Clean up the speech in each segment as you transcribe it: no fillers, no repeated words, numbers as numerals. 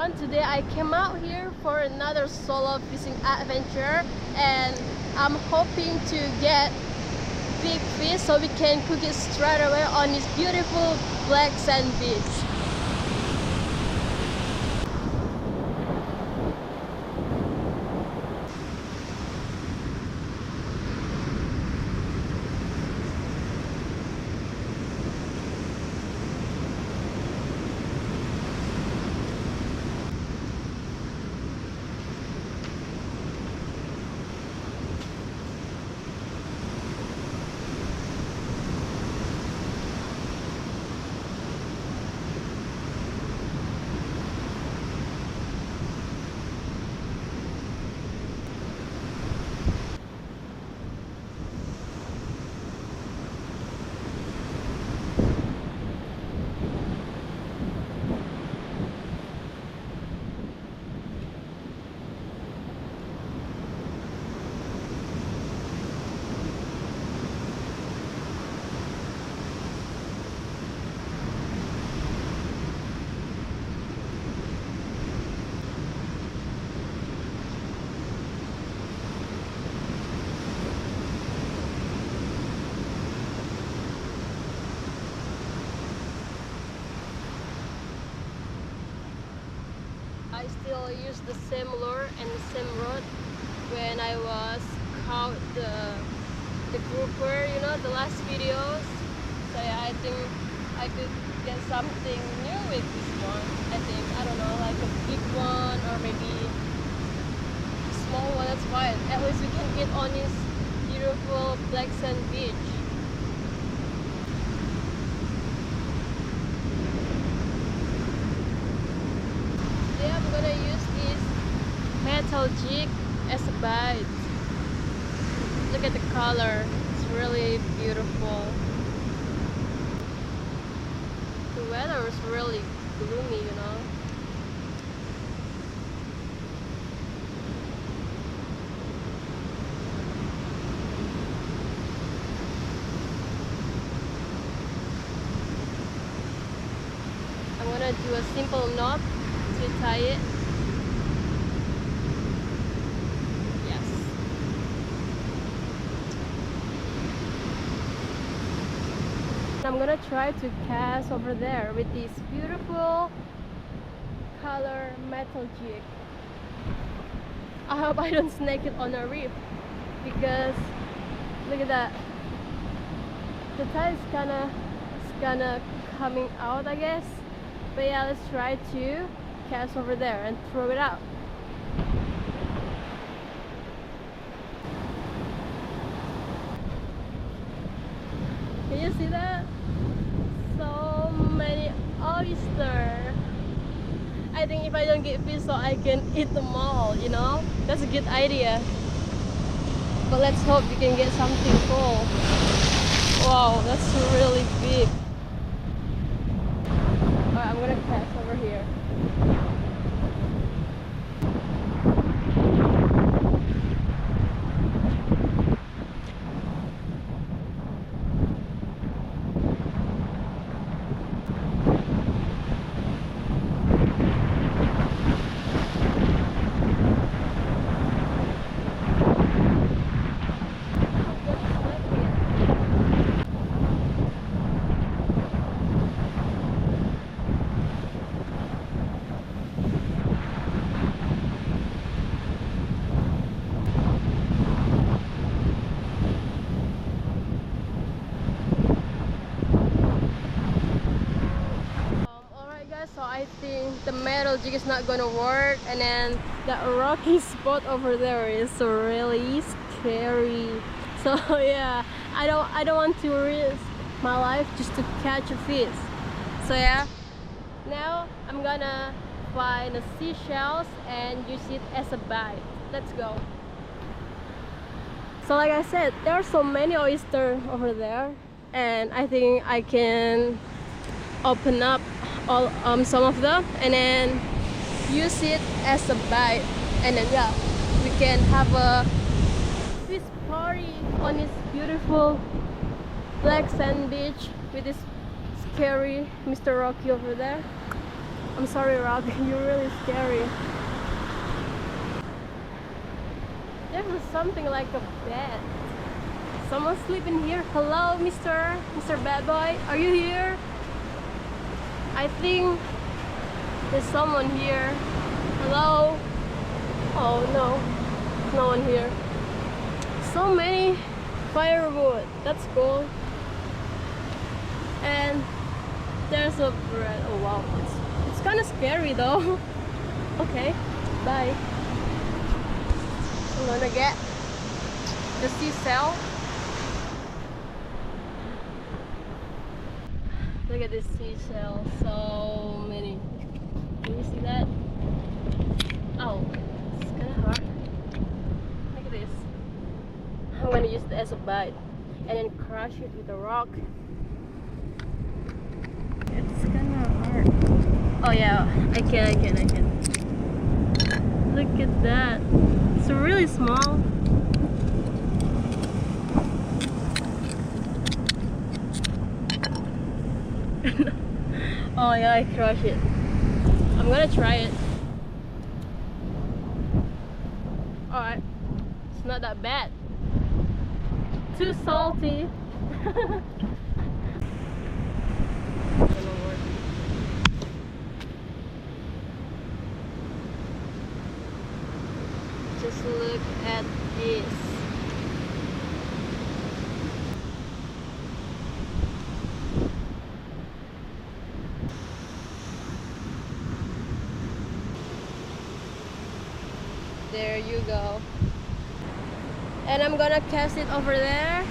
everyone, today I came out here for another solo fishing adventure and I'm hoping to get big fish so we can cook it straight away on this beautiful black sand beach. I still use the same lure and the same rod when I was caught the grouper, you know, the last videos. So yeah, I think I could get something new with this one. I don't know, like a big one or maybe a small one, that's fine. At least we can get on this beautiful black sand beach. I'm gonna use this metal jig as a bite. Look at the color, it's really beautiful. The weather is really gloomy, you know. I'm gonna do a simple knot to tie it. Yes. I'm gonna try to cast over there with this beautiful color metal jig. I hope I don't snake it on a reef because look at that. The tide is kinda coming out, I guess. But yeah, let's try to cast over there and throw it out. Can you see that? So many oysters. I think if I don't get fish, so I can eat them all, you know? That's a good idea. But let's hope we can get something cool. Wow, that's really big. Alright, I'm gonna cast over here. So I think the metal jig is not gonna work, and then that rocky spot over there is really scary. So yeah, I don't want to risk my life just to catch a fish. So yeah, now I'm gonna find the seashells and use it as a bite. Let's go. So like I said, there are so many oysters over there, and I think I can open up all some of them and then use it as a bite, and then yeah, we can have a fish party on this beautiful black sand beach with this scary Mr. Rocky over there. I'm sorry, Rob, you're really scary. There's something like a bed. Someone sleeping here. Hello, Mr. Bad Boy. Are you here? I think there's someone here. Hello? Oh no, no one here. So many firewood. That's cool. And there's a bread. Oh wow, it's kind of scary though. Okay, bye. I'm gonna get the seashell. Look at this seashell, so many. Can you see that? Oh, it's kind of hard. Look at this. I'm gonna use it as a bite and then crush it with a rock. It's kind of hard. Oh yeah, I can. Look at that. It's really small. Oh yeah, I crushed it. I'm gonna try it. Alright, it's not that bad. Too salty. Just look at this. There you go. And I'm gonna cast it over there.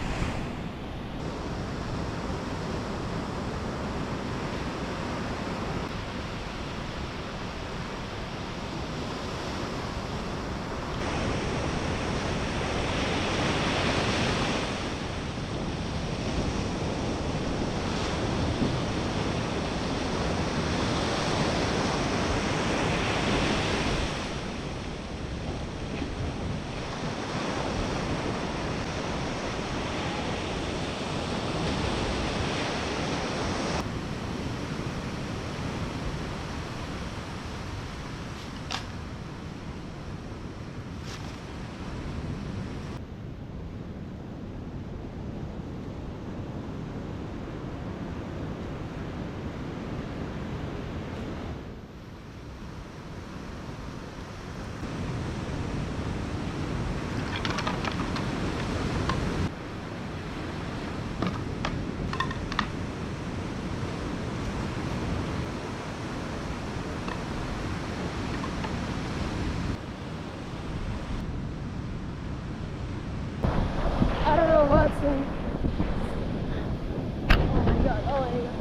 I don't know what's in. Oh my god, oh my god.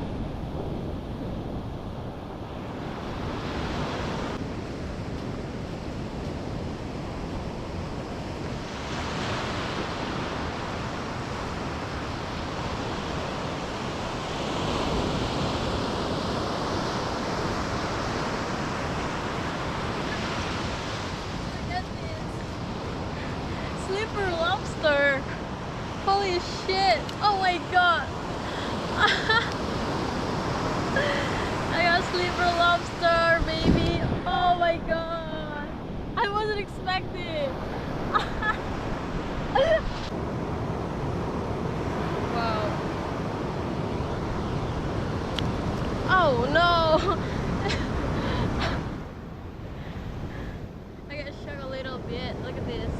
Look at this. Slipper lobster. Holy shit! Oh my god! I got sleeper lobster, baby! Oh my god! I wasn't expecting! Wow! Oh no! I got shook a little bit. Look at this.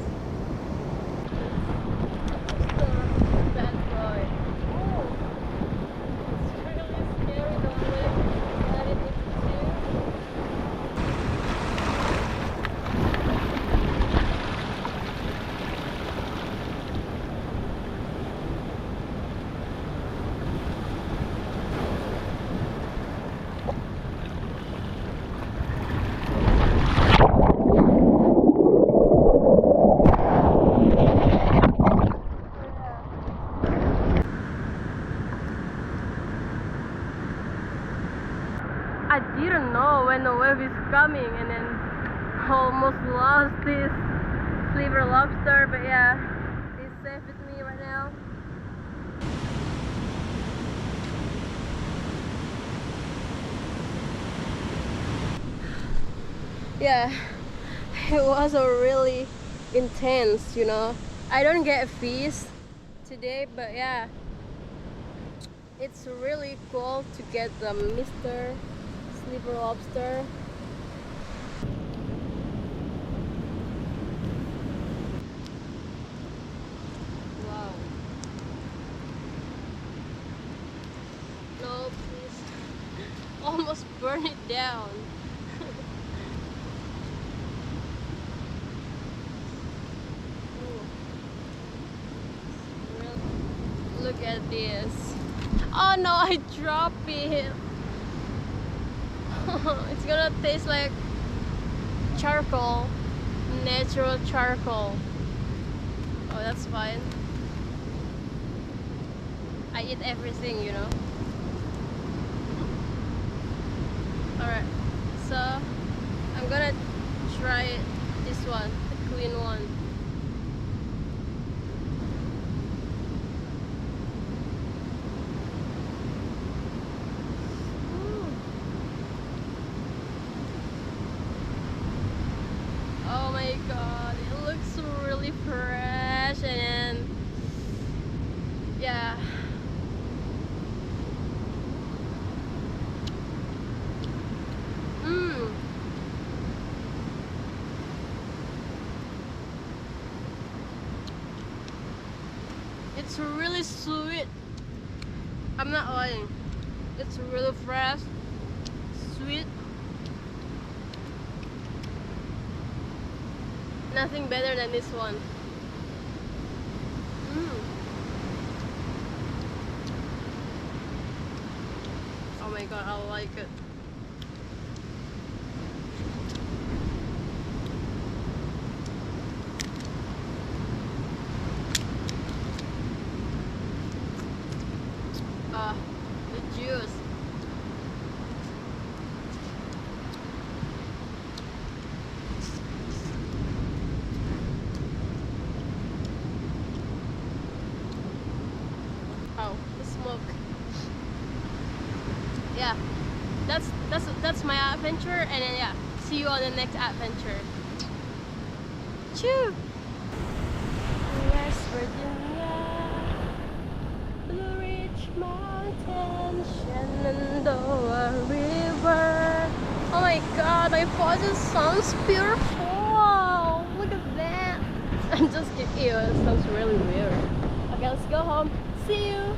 Bad boy. Oh, it's really scary the way that it is too. I didn't know when the wave is coming and then almost lost this silver lobster, but yeah, he's safe with me right now. Yeah, it was a really intense, you know. I don't get fees today, but yeah, it's really cool to get the Mr. Sliver Lobster. Wow. No, please. Almost burn it down. Ooh, really? Look at this. Oh no, I dropped it. It's gonna taste like charcoal, natural charcoal. Oh, that's fine. I eat everything, you know. Alright, so I'm gonna try this one, the clean one. Ooh. Oh my god, it looks really fresh and yeah. Mmm. It's really sweet. I'm not lying. It's really fresh, sweet. Nothing better than this one. Mm. Oh my god, I like it. The juice. Oh, the smoke. Yeah, that's my adventure, and then yeah, see you on the next adventure. Choo! West Virginia, Blue Ridge Mountain, Shenandoah River. Oh my god, my voice just sounds beautiful. Look at that. I'm just kidding. Ew, it sounds really weird. Okay, let's go home. See you.